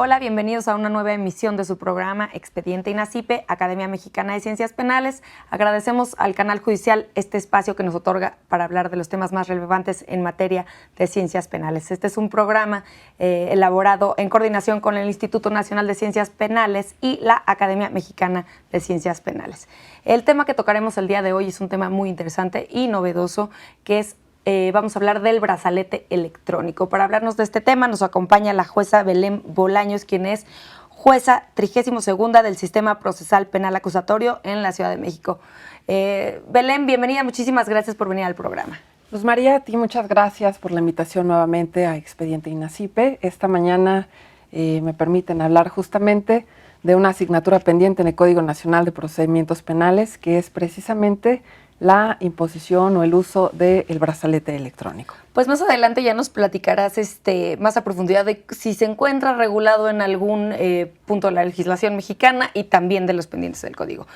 Hola, bienvenidos a una nueva emisión de su programa Expediente INACIPE, Academia Mexicana de Ciencias Penales. Agradecemos al canal judicial este espacio que nos otorga para hablar de los temas más relevantes en materia de ciencias penales. Este es un programa elaborado en coordinación con el Instituto Nacional de Ciencias Penales y la Academia Mexicana de Ciencias Penales. El tema que tocaremos el día de hoy es un tema muy interesante y novedoso, que es vamos a hablar del brazalete electrónico. Para hablarnos de este tema nos acompaña la jueza Belén Bolaños, quien es jueza 32ª del Sistema Procesal Penal Acusatorio en la Ciudad de México. Belén, bienvenida, muchísimas gracias por venir al programa. Luz María, a ti muchas gracias por la invitación nuevamente a Expediente INACIPE. Esta mañana me permiten hablar justamente de una asignatura pendiente en el Código Nacional de Procedimientos Penales, que es precisamente la imposición o el uso del brazalete electrónico. Pues más adelante ya nos platicarás más a profundidad de si se encuentra regulado en algún punto de la legislación mexicana y también de los pendientes del Código.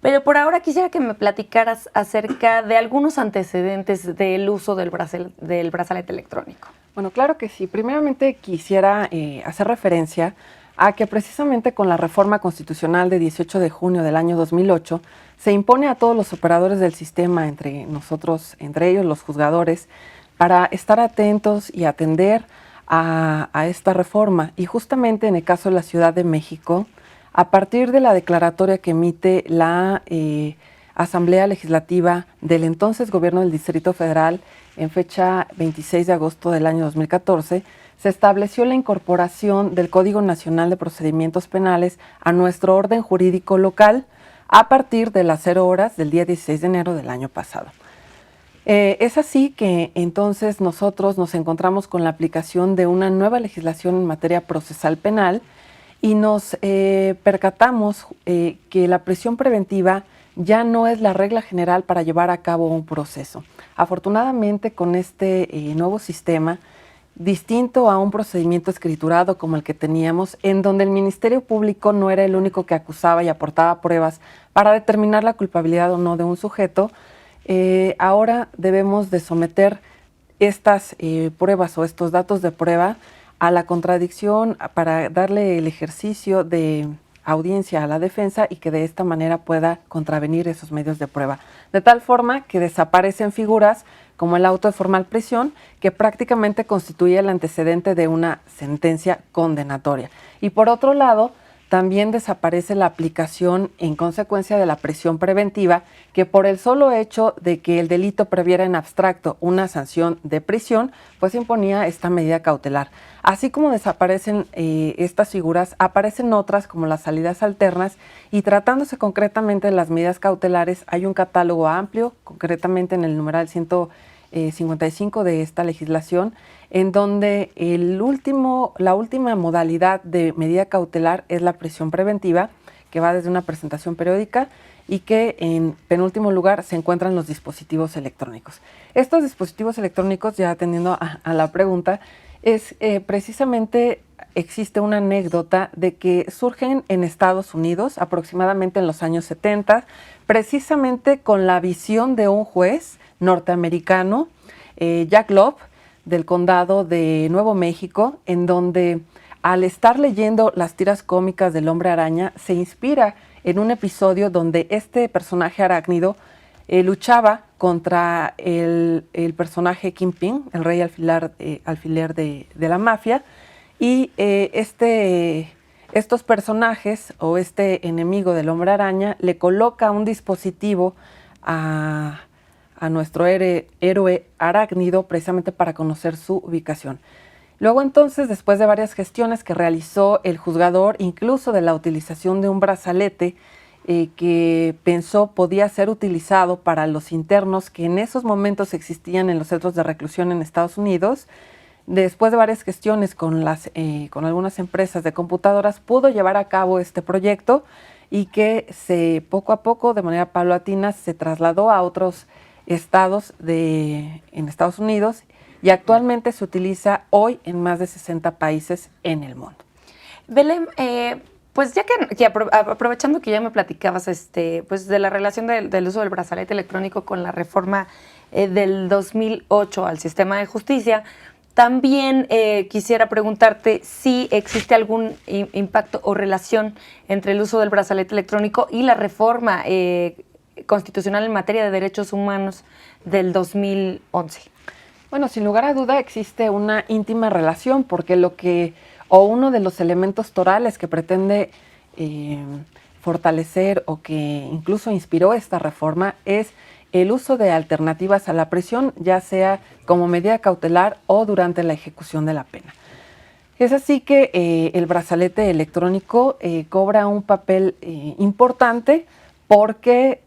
Pero por ahora quisiera que me platicaras acerca de algunos antecedentes del uso del brazalete electrónico. Bueno, claro que sí. Primeramente quisiera hacer referencia a que precisamente con la reforma constitucional de 18 de junio del año 2008 se impone a todos los operadores del sistema, entre ellos los juzgadores, para estar atentos y atender a esta reforma. Y justamente en el caso de la Ciudad de México, a partir de la declaratoria que emite la Asamblea Legislativa del entonces Gobierno del Distrito Federal en fecha 26 de agosto del año 2014, se estableció la incorporación del Código Nacional de Procedimientos Penales a nuestro orden jurídico local a partir de las 0 horas del día 16 de enero del año pasado. Es así que entonces nosotros nos encontramos con la aplicación de una nueva legislación en materia procesal penal y nos percatamos que la prisión preventiva ya no es la regla general para llevar a cabo un proceso. Afortunadamente, con este nuevo sistema, distinto a un procedimiento escriturado como el que teníamos, en donde el Ministerio Público no era el único que acusaba y aportaba pruebas para determinar la culpabilidad o no de un sujeto, ahora debemos de someter estas pruebas o estos datos de prueba a la contradicción para darle el ejercicio de audiencia a la defensa y que de esta manera pueda contravenir esos medios de prueba. De tal forma que desaparecen figuras como el auto de formal prisión, que prácticamente constituye el antecedente de una sentencia condenatoria. Y por otro lado, también desaparece la aplicación en consecuencia de la prisión preventiva, que por el solo hecho de que el delito previera en abstracto una sanción de prisión, pues imponía esta medida cautelar. Así como desaparecen estas figuras, aparecen otras como las salidas alternas, y tratándose concretamente de las medidas cautelares, hay un catálogo amplio, concretamente en el numeral 155 de esta legislación, en donde la última modalidad de medida cautelar es la prisión preventiva, que va desde una presentación periódica y que en penúltimo lugar se encuentran los dispositivos electrónicos. Estos dispositivos electrónicos, ya atendiendo a la pregunta, es precisamente existe una anécdota de que surgen en Estados Unidos aproximadamente en los años 70, precisamente con la visión de un juez norteamericano, Jack Love, del condado de Nuevo México, en donde al estar leyendo las tiras cómicas del Hombre Araña, se inspira en un episodio donde este personaje arácnido luchaba contra el personaje Kingpin, el rey alfiler de la mafia, y estos personajes o este enemigo del Hombre Araña le coloca un dispositivo a nuestro héroe arácnido precisamente para conocer su ubicación. Luego entonces, después de varias gestiones que realizó el juzgador, incluso de la utilización de un brazalete que pensó podía ser utilizado para los internos que en esos momentos existían en los centros de reclusión en Estados Unidos, después de varias gestiones con algunas empresas de computadoras, pudo llevar a cabo este proyecto y que poco a poco, de manera paulatina, se trasladó a otros estados en Estados Unidos y actualmente se utiliza hoy en más de 60 países en el mundo. Belén, pues ya que aprovechando que ya me platicabas pues de la relación del uso del brazalete electrónico con la reforma del 2008 al sistema de justicia, También quisiera preguntarte si existe algún impacto o relación entre el uso del brazalete electrónico y la reforma constitucional en materia de derechos humanos del 2011. Bueno, sin lugar a duda existe una íntima relación porque uno de los elementos torales que pretende fortalecer o que incluso inspiró esta reforma es el uso de alternativas a la prisión, ya sea como medida cautelar o durante la ejecución de la pena. Es así que el brazalete electrónico cobra un papel importante porque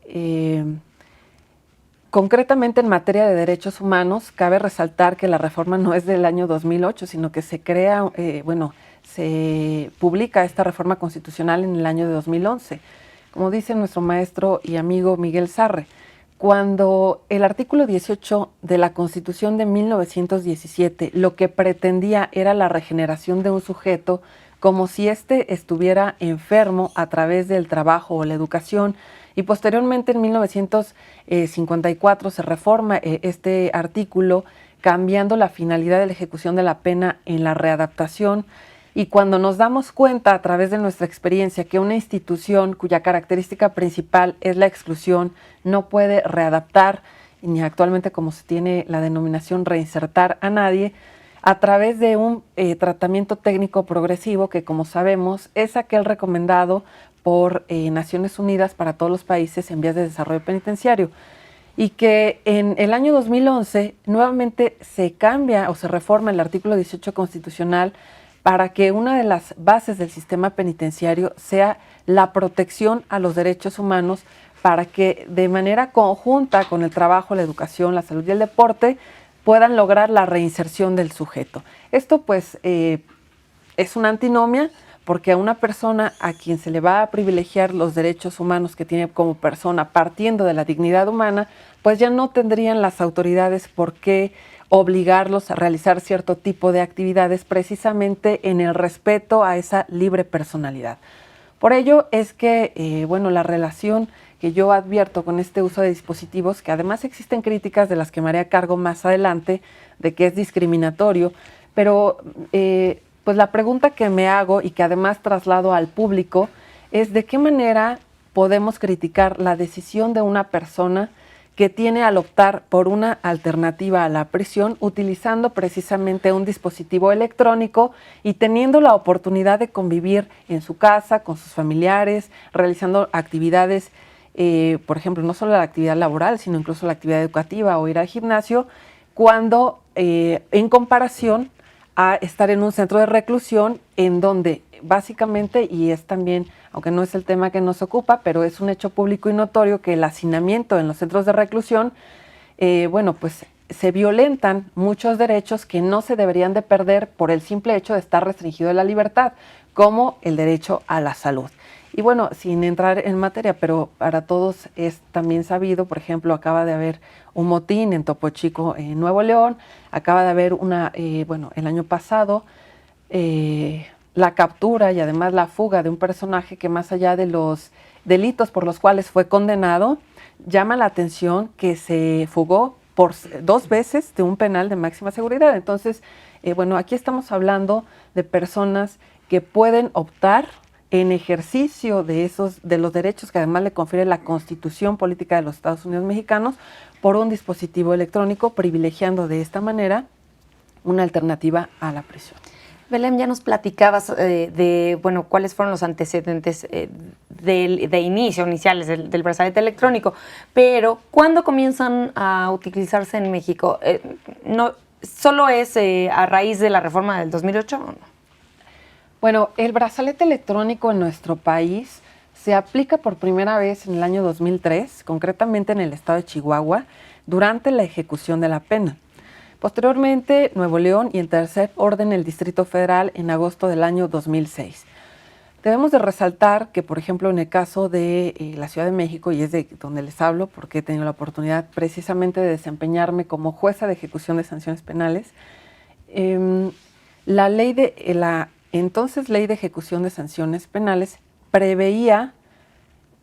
concretamente en materia de derechos humanos cabe resaltar que la reforma no es del año 2008, sino que se publica esta reforma constitucional en el año de 2011. Como dice nuestro maestro y amigo Miguel Sarre, cuando el artículo 18 de la Constitución de 1917 lo que pretendía era la regeneración de un sujeto como si éste estuviera enfermo a través del trabajo o la educación, y posteriormente en 1954 se reforma este artículo cambiando la finalidad de la ejecución de la pena en la readaptación. Y cuando nos damos cuenta a través de nuestra experiencia que una institución cuya característica principal es la exclusión no puede readaptar, ni actualmente como se tiene la denominación reinsertar a nadie, a través de un tratamiento técnico progresivo que, como sabemos, es aquel recomendado por Naciones Unidas para todos los países en vías de desarrollo penitenciario, y que en el año 2011 nuevamente se cambia o se reforma el artículo 18 constitucional para que una de las bases del sistema penitenciario sea la protección a los derechos humanos, para que de manera conjunta con el trabajo, la educación, la salud y el deporte puedan lograr la reinserción del sujeto. Esto pues es una antinomia, porque a una persona a quien se le va a privilegiar los derechos humanos que tiene como persona partiendo de la dignidad humana, pues ya no tendrían las autoridades por qué obligarlos a realizar cierto tipo de actividades precisamente en el respeto a esa libre personalidad. Por ello es que, la relación que yo advierto con este uso de dispositivos, que además existen críticas de las que me haré cargo más adelante, de que es discriminatorio, pero pues la pregunta que me hago y que además traslado al público es de qué manera podemos criticar la decisión de una persona que tiene al optar por una alternativa a la prisión utilizando precisamente un dispositivo electrónico y teniendo la oportunidad de convivir en su casa, con sus familiares, realizando actividades, por ejemplo, no solo la actividad laboral, sino incluso la actividad educativa o ir al gimnasio, cuando en comparación a estar en un centro de reclusión en donde básicamente, y es también, aunque no es el tema que nos ocupa, pero es un hecho público y notorio que el hacinamiento en los centros de reclusión, pues se violentan muchos derechos que no se deberían de perder por el simple hecho de estar restringido de la libertad, como el derecho a la salud. Y bueno, sin entrar en materia, pero para todos es también sabido, por ejemplo, acaba de haber un motín en Topo Chico, en Nuevo León, acaba de haber el año pasado, la captura y además la fuga de un personaje que, más allá de los delitos por los cuales fue condenado, llama la atención que se fugó por 2 veces de un penal de máxima seguridad. Entonces, aquí estamos hablando de personas que pueden optar en ejercicio de los derechos que además le confiere la Constitución Política de los Estados Unidos Mexicanos por un dispositivo electrónico, privilegiando de esta manera una alternativa a la prisión. Belén, ya nos platicabas cuáles fueron los antecedentes iniciales del brazalete electrónico, pero ¿cuándo comienzan a utilizarse en México? ¿No solo es a raíz de la reforma del 2008 o no? Bueno, el brazalete electrónico en nuestro país se aplica por primera vez en el año 2003, concretamente en el estado de Chihuahua, durante la ejecución de la pena. Posteriormente, Nuevo León y en tercer orden el Distrito Federal en agosto del año 2006. Debemos de resaltar que, por ejemplo, en el caso de la Ciudad de México, y es de donde les hablo porque he tenido la oportunidad precisamente de desempeñarme como jueza de ejecución de sanciones penales, la entonces Ley de Ejecución de Sanciones Penales preveía,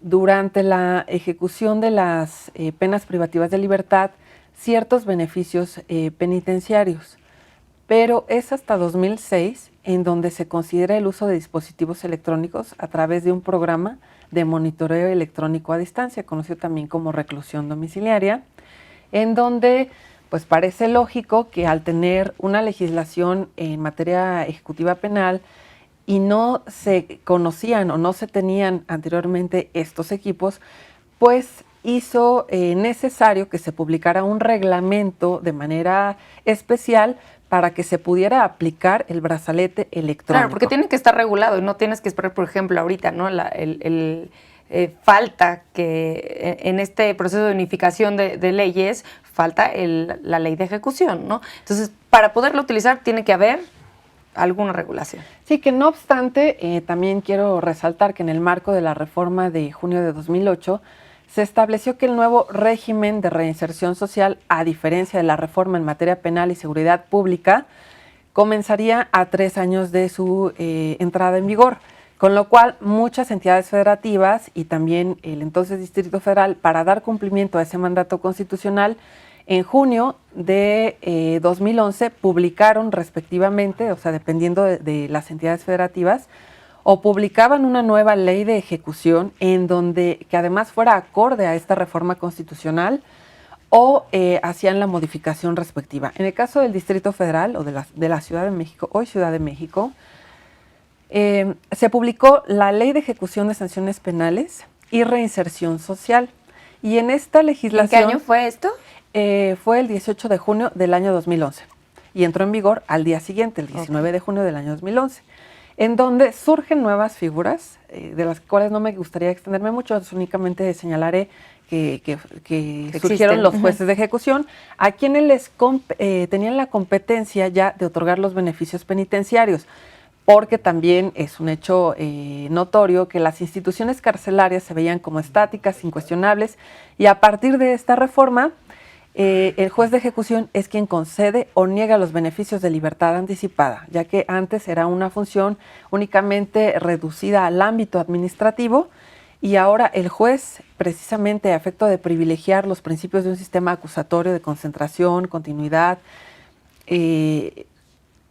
durante la ejecución de las penas privativas de libertad, ciertos beneficios penitenciarios. pero es hasta 2006 en donde se considera el uso de dispositivos electrónicos a través de un programa de monitoreo electrónico a distancia, conocido también como reclusión domiciliaria, en donde pues parece lógico que al tener una legislación en materia ejecutiva penal y no se conocían o no se tenían anteriormente estos equipos, pues hizo necesario que se publicara un reglamento de manera especial para que se pudiera aplicar el brazalete electrónico. Claro, porque tiene que estar regulado y no tienes que esperar, por ejemplo, ahorita, ¿no? Falta que en este proceso de unificación de leyes, falta la ley de ejecución, ¿no? Entonces, para poderlo utilizar tiene que haber alguna regulación. Sí, que no obstante, también quiero resaltar que en el marco de la reforma de junio de 2008, se estableció que el nuevo régimen de reinserción social, a diferencia de la reforma en materia penal y seguridad pública, comenzaría a 3 años de su entrada en vigor, con lo cual muchas entidades federativas y también el entonces Distrito Federal, para dar cumplimiento a ese mandato constitucional, en junio de 2011 publicaron respectivamente, o sea, dependiendo de las entidades federativas, o publicaban una nueva ley de ejecución en donde que además fuera acorde a esta reforma constitucional o hacían la modificación respectiva. En el caso del Distrito Federal o de la Ciudad de México, hoy Ciudad de México, se publicó la Ley de Ejecución de Sanciones Penales y Reinserción Social. Y en esta legislación... ¿En qué año fue esto? Fue el 18 de junio del año 2011 y entró en vigor al día siguiente, el 19 de junio del año 2011, en donde surgen nuevas figuras, de las cuales no me gustaría extenderme mucho, únicamente señalaré que surgieron los jueces de ejecución, a quienes tenían la competencia ya de otorgar los beneficios penitenciarios, porque también es un hecho notorio que las instituciones carcelarias se veían como estáticas, incuestionables, y a partir de esta reforma, el juez de ejecución es quien concede o niega los beneficios de libertad anticipada, ya que antes era una función únicamente reducida al ámbito administrativo y ahora el juez, precisamente a efecto de privilegiar los principios de un sistema acusatorio de concentración, continuidad,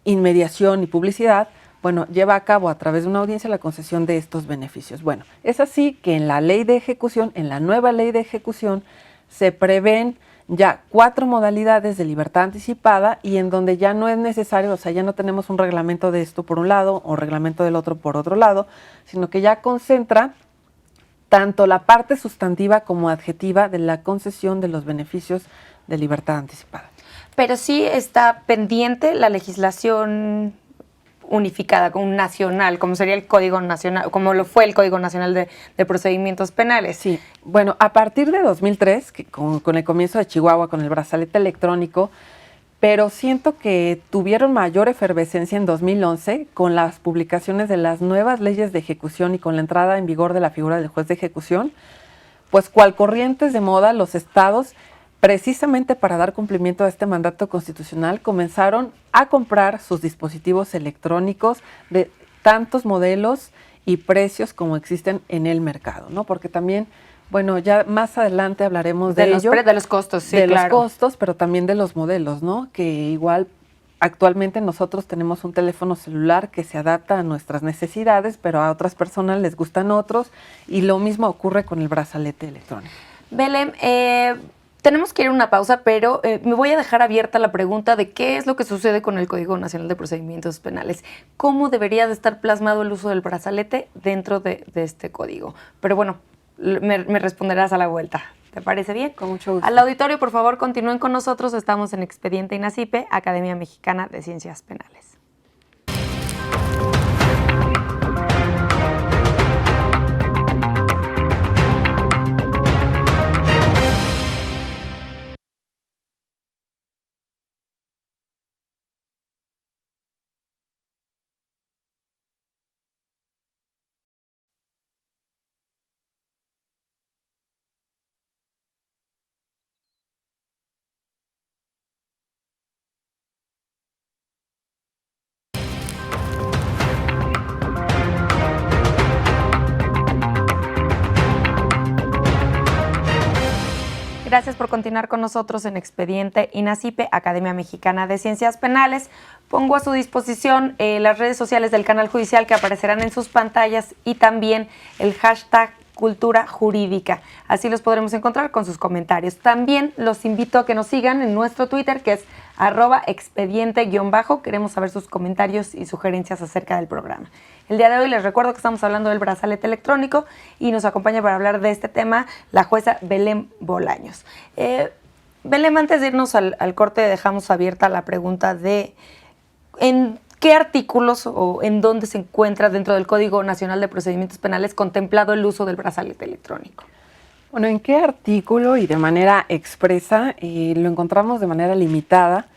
inmediación y publicidad, bueno, lleva a cabo a través de una audiencia la concesión de estos beneficios. Bueno, es así que en la ley de ejecución, en la nueva ley de ejecución, se prevén ya 4 modalidades de libertad anticipada y en donde ya no es necesario, o sea, ya no tenemos un reglamento de esto por un lado o reglamento del otro por otro lado, sino que ya concentra tanto la parte sustantiva como adjetiva de la concesión de los beneficios de libertad anticipada. Pero sí está pendiente la legislación unificada, como nacional, como sería el Código Nacional, como lo fue el Código Nacional de Procedimientos Penales. Sí, bueno, a partir de 2003, que con el comienzo de Chihuahua, con el brazalete electrónico, pero siento que tuvieron mayor efervescencia en 2011 con las publicaciones de las nuevas leyes de ejecución y con la entrada en vigor de la figura del juez de ejecución, pues cual corrientes de moda, los estados, precisamente para dar cumplimiento a este mandato constitucional, comenzaron a comprar sus dispositivos electrónicos de tantos modelos y precios como existen en el mercado, ¿no? Porque también, bueno, ya más adelante hablaremos de ello. De los costos, sí, de claro. los costos, pero también de los modelos, ¿no? Que igual actualmente nosotros tenemos un teléfono celular que se adapta a nuestras necesidades, pero a otras personas les gustan otros, y lo mismo ocurre con el brazalete electrónico. Belén, tenemos que ir a una pausa, pero me voy a dejar abierta la pregunta de qué es lo que sucede con el Código Nacional de Procedimientos Penales. ¿Cómo debería de estar plasmado el uso del brazalete dentro de este código? Pero bueno, me responderás a la vuelta. ¿Te parece bien? Con mucho gusto. Al auditorio, por favor, continúen con nosotros. Estamos en Expediente INACIPE, Academia Mexicana de Ciencias Penales. Gracias por continuar con nosotros en Expediente INACIPE, Academia Mexicana de Ciencias Penales. Pongo a su disposición las redes sociales del canal judicial que aparecerán en sus pantallas y también el hashtag Cultura Jurídica. Así los podremos encontrar con sus comentarios. También los invito a que nos sigan en nuestro Twitter, que es @expediente_. Queremos saber sus comentarios y sugerencias acerca del programa. El día de hoy les recuerdo que estamos hablando del brazalete electrónico y nos acompaña para hablar de este tema la jueza Belén Bolaños. Belén, antes de irnos al corte, dejamos abierta la pregunta de ¿en qué artículos o en dónde se encuentra dentro del Código Nacional de Procedimientos Penales contemplado el uso del brazalete electrónico? Bueno, ¿en qué artículo y de manera expresa? Lo encontramos de manera limitada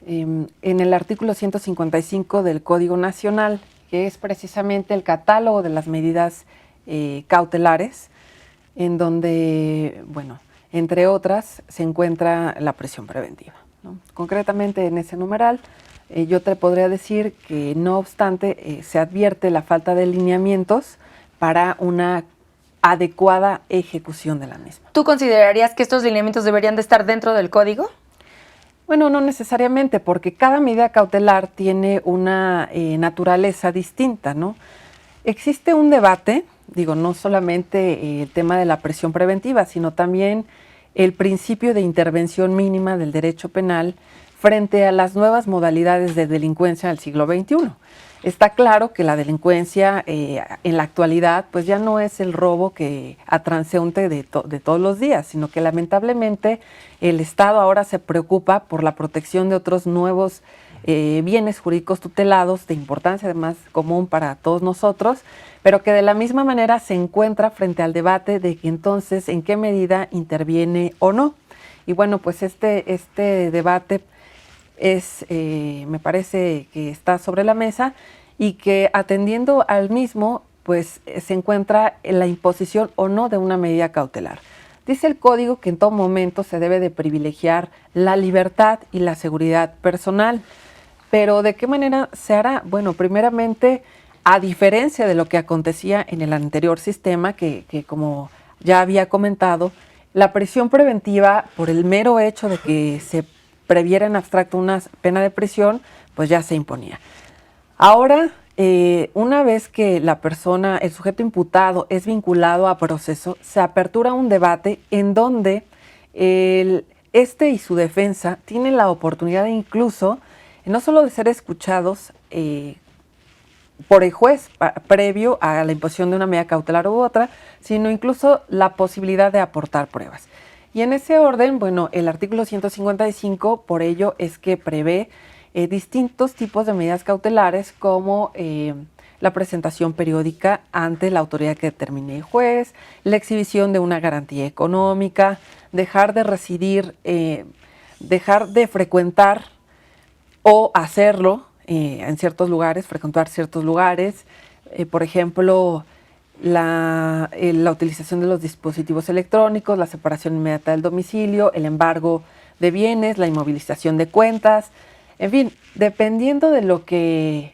en el artículo 155 del Código Nacional, que es precisamente el catálogo de las medidas cautelares, en donde, bueno, entre otras, se encuentra la prisión preventiva, ¿no? Concretamente en ese numeral, yo te podría decir que no obstante se advierte la falta de lineamientos para una adecuada ejecución de la misma. ¿Tú considerarías que estos lineamientos deberían de estar dentro del código? Bueno, no necesariamente, porque cada medida cautelar tiene una naturaleza distinta, ¿no? Existe un debate, digo, no solamente el tema de la prisión preventiva, sino también el principio de intervención mínima del derecho penal frente a las nuevas modalidades de delincuencia del siglo XXI. Está claro que la delincuencia en la actualidad pues ya no es el robo a transeúnte de todos los días, sino que lamentablemente el Estado ahora se preocupa por la protección de otros nuevos bienes jurídicos tutelados de importancia además común para todos nosotros, pero que de la misma manera se encuentra frente al debate de que entonces en qué medida interviene o no. Y bueno, pues este debate me parece que está sobre la mesa y que atendiendo al mismo, pues se encuentra en la imposición o no de una medida cautelar. Dice el código que en todo momento se debe de privilegiar la libertad y la seguridad personal, pero ¿de qué manera se hará? Bueno, primeramente, a diferencia de lo que acontecía en el anterior sistema, que como ya había comentado, la prisión preventiva, por el mero hecho de que se previera en abstracto una pena de prisión, pues ya se imponía. Ahora, una vez que la persona, el sujeto imputado, es vinculado a proceso, se apertura un debate en donde este y su defensa tienen la oportunidad de incluso, no solo de ser escuchados por el juez previo a la imposición de una medida cautelar u otra, sino incluso la posibilidad de aportar pruebas. Y en ese orden, bueno, el artículo 155, por ello, es que prevé distintos tipos de medidas cautelares como la presentación periódica ante la autoridad que determine el juez, la exhibición de una garantía económica, dejar de residir, dejar de frecuentar o hacerlo en ciertos lugares, frecuentar ciertos lugares, por ejemplo, la utilización de los dispositivos electrónicos, la separación inmediata del domicilio, el embargo de bienes, la inmovilización de cuentas, en fin, dependiendo de lo que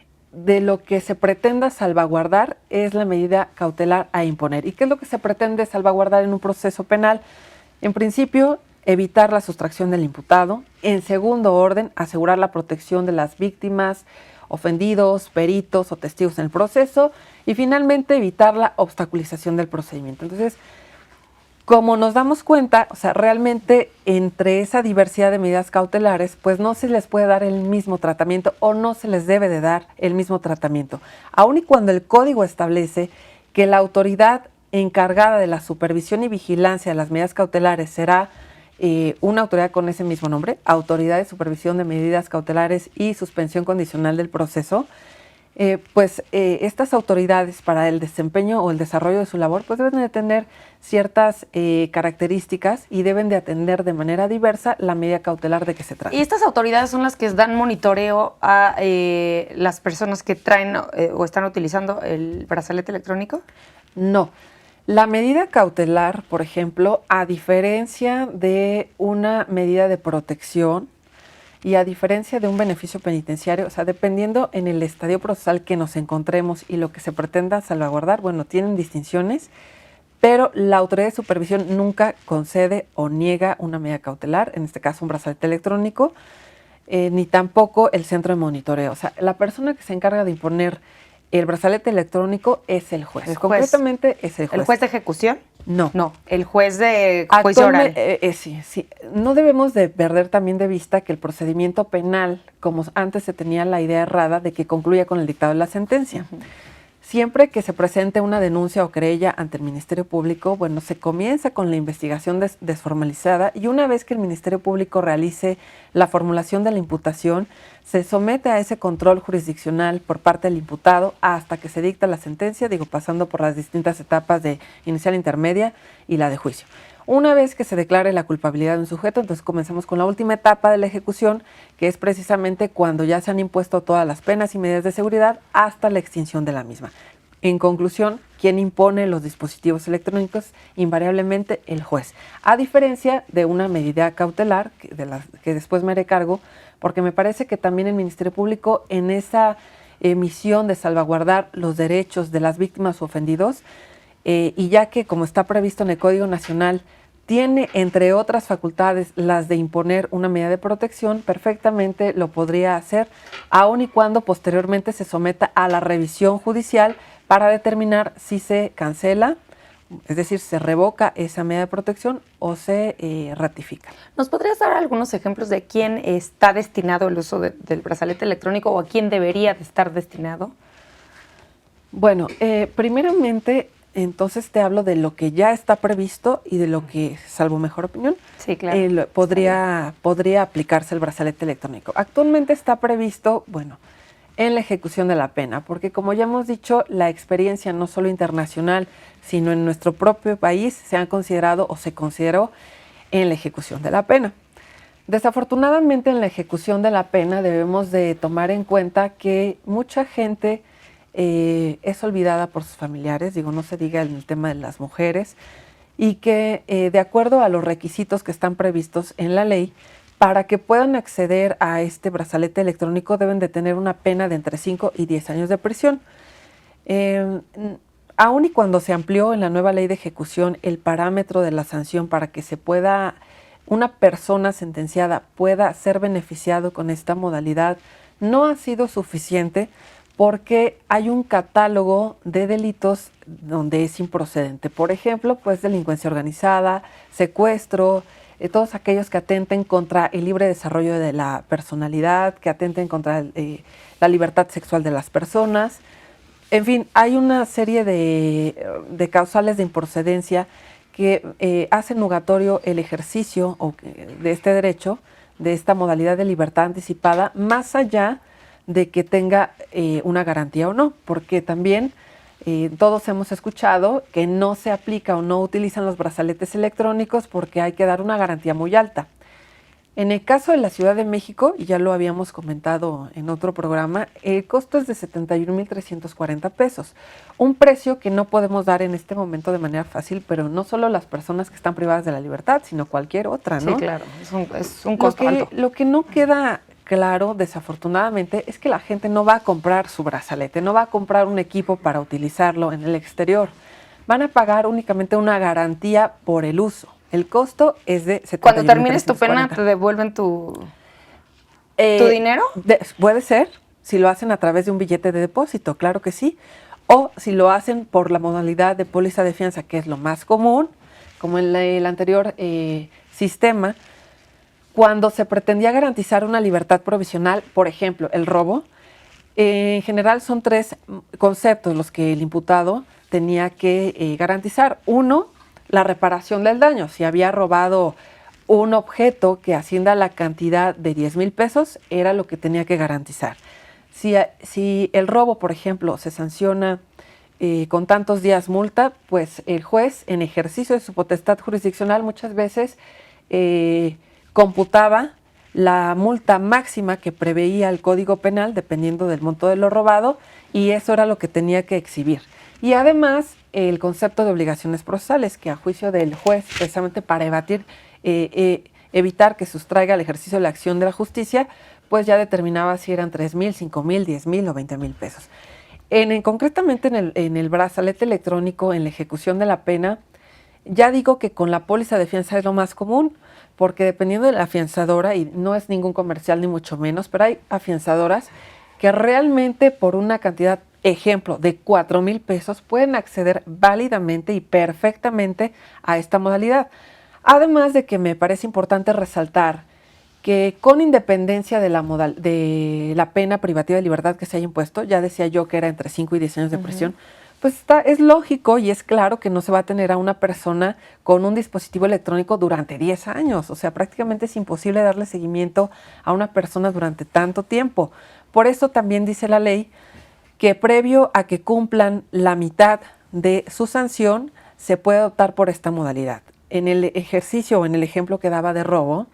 se pretenda salvaguardar es la medida cautelar a imponer. ¿Y qué es lo que se pretende salvaguardar en un proceso penal? En principio, evitar la sustracción del imputado. En segundo orden, asegurar la protección de las víctimas, ofendidos, peritos o testigos en el proceso. Y finalmente, evitar la obstaculización del procedimiento. Entonces, como nos damos cuenta, o sea, realmente entre esa diversidad de medidas cautelares, pues no se les puede dar el mismo tratamiento o no se les debe de dar el mismo tratamiento. Aun y cuando el código establece que la autoridad encargada de la supervisión y vigilancia de las medidas cautelares será una autoridad con ese mismo nombre, Autoridad de Supervisión de Medidas Cautelares y Suspensión Condicional del Proceso, estas autoridades para el desempeño o el desarrollo de su labor pues deben de tener ciertas características y deben de atender de manera diversa la medida cautelar de que se trata. ¿Y estas autoridades son las que dan monitoreo a las personas que traen o están utilizando el brazalete electrónico? No. La medida cautelar, por ejemplo, a diferencia de una medida de protección, y a diferencia de un beneficio penitenciario, o sea, dependiendo en el estadio procesal que nos encontremos y lo que se pretenda salvaguardar, bueno, tienen distinciones, pero la autoridad de supervisión nunca concede o niega una medida cautelar, en este caso un brazalete electrónico, ni tampoco el centro de monitoreo. O sea, la persona que se encarga de imponer el brazalete electrónico es el juez. Concretamente es el juez. ¿El juez de ejecución? No. No, el juez de juicio oral. Sí. No debemos de perder también de vista que el procedimiento penal, como antes se tenía la idea errada de que concluya con el dictado de la sentencia. Siempre que se presente una denuncia o querella ante el Ministerio Público, bueno, se comienza con la investigación desformalizada y una vez que el Ministerio Público realice la formulación de la imputación, se somete a ese control jurisdiccional por parte del imputado hasta que se dicta la sentencia, pasando por las distintas etapas de inicial, intermedia y la de juicio. Una vez que se declare la culpabilidad de un sujeto, entonces comenzamos con la última etapa de la ejecución, que es precisamente cuando ya se han impuesto todas las penas y medidas de seguridad hasta la extinción de la misma. En conclusión, ¿quién impone los dispositivos electrónicos? Invariablemente el juez. A diferencia de una medida cautelar, que después me haré cargo, porque me parece que también el Ministerio Público en esa misión de salvaguardar los derechos de las víctimas o ofendidos, y ya que, como está previsto en el Código Nacional, tiene, entre otras facultades, las de imponer una medida de protección, perfectamente lo podría hacer, aun y cuando posteriormente se someta a la revisión judicial para determinar si se cancela, es decir, se revoca esa medida de protección o se ratifica. ¿Nos podrías dar algunos ejemplos de quién está destinado el uso del brazalete electrónico o a quién debería de estar destinado? Bueno, primeramente, entonces te hablo de lo que ya está previsto y de lo que, salvo mejor opinión, sí, claro, podría aplicarse el brazalete electrónico. Actualmente está previsto, en la ejecución de la pena, porque como ya hemos dicho, la experiencia no solo internacional, sino en nuestro propio país se han considerado o se consideró en la ejecución de la pena. Desafortunadamente, en la ejecución de la pena debemos de tomar en cuenta que mucha gente es olvidada por sus familiares, no se diga en el tema de las mujeres, y que de acuerdo a los requisitos que están previstos en la ley, para que puedan acceder a este brazalete electrónico deben de tener una pena de entre 5 y 10 años de prisión. Aun y cuando se amplió en la nueva ley de ejecución el parámetro de la sanción para que una persona sentenciada pueda ser beneficiado con esta modalidad, no ha sido suficiente porque hay un catálogo de delitos donde es improcedente. Por ejemplo, delincuencia organizada, secuestro, todos aquellos que atenten contra el libre desarrollo de la personalidad, que atenten contra la libertad sexual de las personas. En fin, hay una serie de causales de improcedencia que hacen nugatorio el ejercicio de este derecho, de esta modalidad de libertad anticipada, más allá de que tenga una garantía o no, porque también todos hemos escuchado que no se aplica o no utilizan los brazaletes electrónicos porque hay que dar una garantía muy alta. En el caso de la Ciudad de México, y ya lo habíamos comentado en otro programa, el costo es de 71,340 pesos. Un precio que no podemos dar en este momento de manera fácil, pero no solo las personas que están privadas de la libertad, sino cualquier otra, ¿no? Sí, claro, es un costo alto. Lo que no queda claro, desafortunadamente, es que la gente no va a comprar su brazalete, no va a comprar un equipo para utilizarlo en el exterior. Van a pagar únicamente una garantía por el uso. El costo es de 71,340. Cuando termines tu pena, ¿te devuelven tu dinero? Puede ser, si lo hacen a través de un billete de depósito, claro que sí. O si lo hacen por la modalidad de póliza de fianza, que es lo más común, como en el anterior sistema, cuando se pretendía garantizar una libertad provisional, por ejemplo, el robo, en general son 3 conceptos los que el imputado tenía que garantizar. Uno, la reparación del daño. Si había robado un objeto que ascienda a la cantidad de 10,000 pesos, era lo que tenía que garantizar. Si el robo, por ejemplo, se sanciona con tantos días multa, pues el juez, en ejercicio de su potestad jurisdiccional, muchas veces computaba la multa máxima que preveía el Código Penal, dependiendo del monto de lo robado, y eso era lo que tenía que exhibir. Y además, el concepto de obligaciones procesales, que a juicio del juez, precisamente para evitar que sustraiga el ejercicio de la acción de la justicia, pues ya determinaba si eran 3,000, 5,000, 10,000 o 20,000 pesos. Concretamente en el brazalete electrónico, en la ejecución de la pena, Ya digo que con la póliza de fianza es lo más común, porque dependiendo de la afianzadora, y no es ningún comercial ni mucho menos, pero hay afianzadoras que realmente por una cantidad, ejemplo, de 4,000 pesos pueden acceder válidamente y perfectamente a esta modalidad. Además de que me parece importante resaltar que con independencia de de la pena privativa de libertad que se haya impuesto, ya decía yo que era entre 5 y 10 años de prisión, pues es lógico y es claro que no se va a tener a una persona con un dispositivo electrónico durante 10 años. O sea, prácticamente es imposible darle seguimiento a una persona durante tanto tiempo. Por eso también dice la ley que previo a que cumplan la mitad de su sanción, se puede optar por esta modalidad. En el ejercicio o en el ejemplo que daba de robo,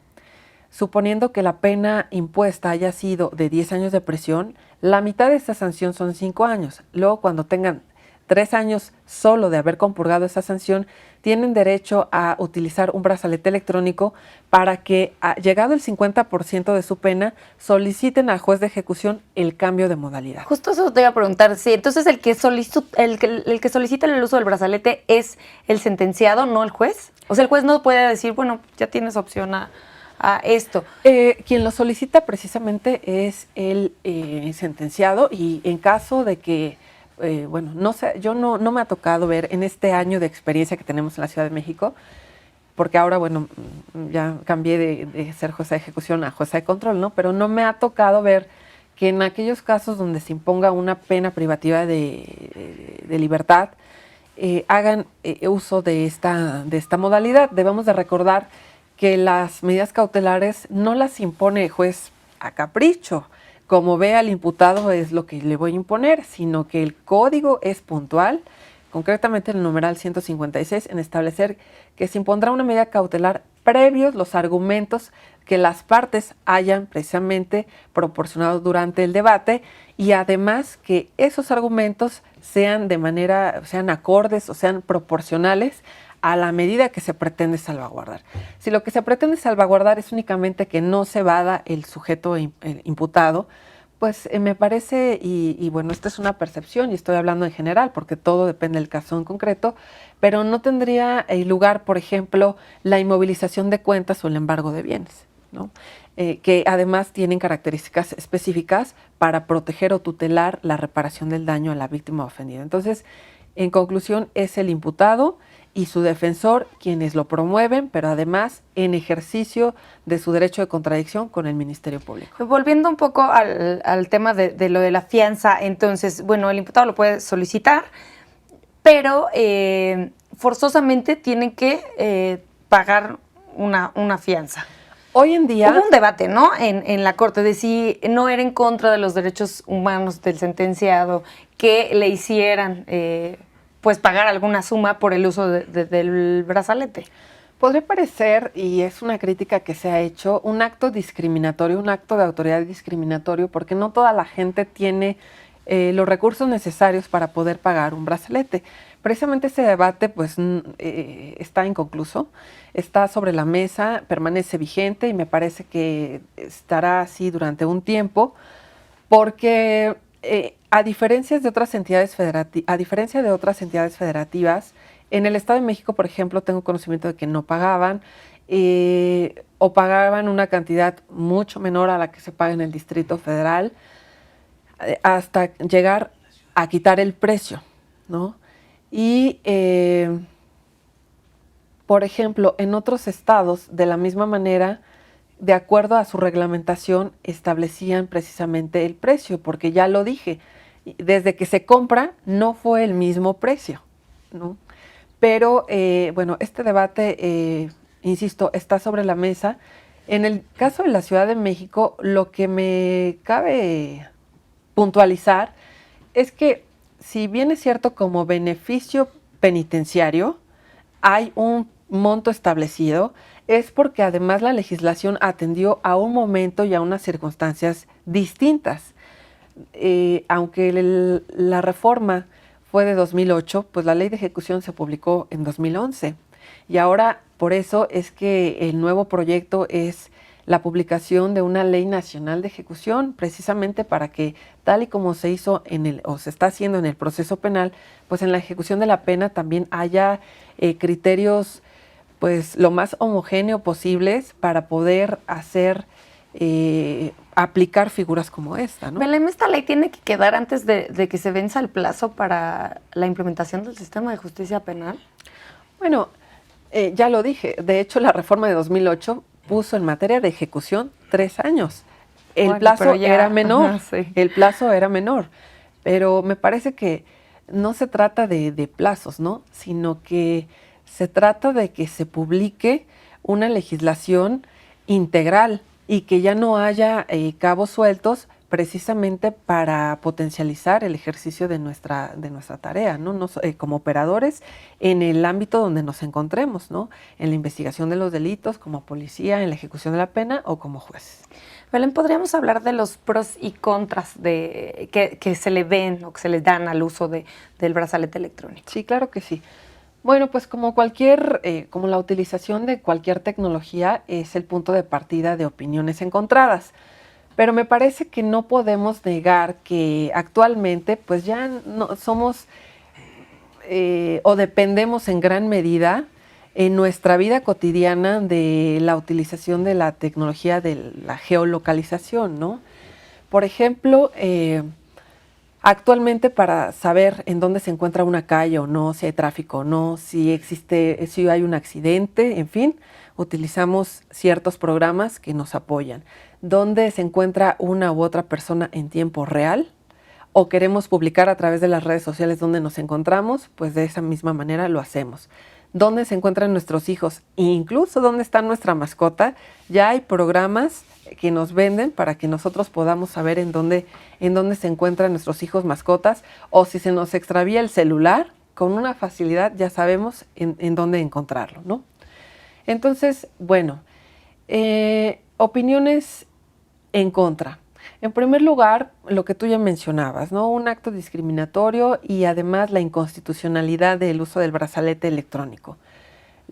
suponiendo que la pena impuesta haya sido de 10 años de prisión, la mitad de esta sanción son 5 años. Luego, cuando tengan 3 años solo de haber compurgado esa sanción, tienen derecho a utilizar un brazalete electrónico para que, llegado el 50% de su pena, soliciten al juez de ejecución el cambio de modalidad. Justo eso te iba a preguntar. Sí, entonces el que solicita el uso del brazalete es el sentenciado, no el juez. O sea, el juez no puede decir, bueno, ya tienes opción a esto. Quien lo solicita precisamente es el sentenciado, y en caso de que, bueno, no sé, yo no me ha tocado ver en este año de experiencia que tenemos en la Ciudad de México, porque ahora, bueno, ya cambié de ser jueza de ejecución a jueza de control, ¿no? Pero no me ha tocado ver que en aquellos casos donde se imponga una pena privativa de libertad, hagan uso de esta modalidad. Debemos de recordar que las medidas cautelares no las impone el juez a capricho, como ve al imputado es lo que le voy a imponer, sino que el código es puntual, concretamente el numeral 156, en establecer que se impondrá una medida cautelar previos los argumentos que las partes hayan precisamente proporcionado durante el debate, y además que esos argumentos sean acordes o sean proporcionales a la medida que se pretende salvaguardar. Si lo que se pretende salvaguardar es únicamente que no se evada el sujeto imputado, pues me parece, y bueno, esta es una percepción y estoy hablando en general porque todo depende del caso en concreto, pero no tendría lugar, por ejemplo, la inmovilización de cuentas o el embargo de bienes, ¿no? Que además tienen características específicas para proteger o tutelar la reparación del daño a la víctima ofendida. Entonces, en conclusión, es el imputado y su defensor quienes lo promueven, pero además en ejercicio de su derecho de contradicción con el Ministerio Público. Volviendo un poco al tema de lo de la fianza, entonces, bueno, el imputado lo puede solicitar, pero forzosamente tienen que pagar una fianza. Hoy en día... Hubo un debate, ¿no?, en la Corte de si no era en contra de los derechos humanos del sentenciado que le hicieran... pues pagar alguna suma por el uso del brazalete. Podría parecer, y es una crítica que se ha hecho, un acto discriminatorio, un acto de autoridad discriminatorio, porque no toda la gente tiene los recursos necesarios para poder pagar un brazalete. Precisamente ese debate pues está inconcluso, está sobre la mesa, permanece vigente y me parece que estará así durante un tiempo, porque... a diferencia de otras entidades federativas, en el Estado de México, por ejemplo, tengo conocimiento de que no pagaban o pagaban una cantidad mucho menor a la que se paga en el Distrito Federal, hasta llegar a quitar el precio, ¿no? Y, por ejemplo, en otros estados, de la misma manera, de acuerdo a su reglamentación, establecían precisamente el precio, porque ya lo dije, desde que se compra no fue el mismo precio, ¿no? Pero, bueno, este debate, insisto, está sobre la mesa. En el caso de la Ciudad de México, lo que me cabe puntualizar es que, si bien es cierto como beneficio penitenciario, hay un monto establecido, es porque además la legislación atendió a un momento y a unas circunstancias distintas. Aunque la reforma fue de 2008, pues la ley de ejecución se publicó en 2011. Y ahora, por eso es que el nuevo proyecto es la publicación de una ley nacional de ejecución, precisamente para que, tal y como se hizo o se está haciendo en el proceso penal, pues en la ejecución de la pena también haya criterios pues lo más homogéneo posibles para poder aplicar figuras como esta, ¿no? Belén, ¿esta ley tiene que quedar antes de que se venza el plazo para la implementación del sistema de justicia penal? Bueno, ya lo dije, de hecho la reforma de 2008 puso en materia de ejecución 3 años. El plazo era menor, ajá, sí. el plazo era menor, pero me parece que no se trata de plazos, ¿no? Sino que se trata de que se publique una legislación integral y que ya no haya cabos sueltos precisamente para potencializar el ejercicio de nuestra tarea, ¿no? Como operadores en el ámbito donde nos encontremos, ¿no? En la investigación de los delitos, como policía, en la ejecución de la pena o como juez. Belén, ¿podríamos hablar de los pros y contras que se le ven o que se les dan al uso del brazalete electrónico? Sí, claro que sí. Bueno, pues como como la utilización de cualquier tecnología es el punto de partida de opiniones encontradas. Pero me parece que no podemos negar que actualmente pues ya no somos o dependemos en gran medida en nuestra vida cotidiana de la utilización de la tecnología de la geolocalización, ¿no? Por ejemplo, actualmente para saber en dónde se encuentra una calle o no, si hay tráfico o no, si hay un accidente, en fin, utilizamos ciertos programas que nos apoyan. Dónde se encuentra una u otra persona en tiempo real o queremos publicar a través de las redes sociales dónde nos encontramos, pues de esa misma manera lo hacemos. Dónde se encuentran nuestros hijos e incluso dónde está nuestra mascota, ya hay programas que nos venden para que nosotros podamos saber en dónde se encuentran nuestros hijos mascotas, o si se nos extravía el celular, con una facilidad ya sabemos en dónde encontrarlo, ¿no? Entonces, bueno, opiniones en contra. En primer lugar, lo que tú ya mencionabas, ¿no? Un acto discriminatorio y además la inconstitucionalidad del uso del brazalete electrónico.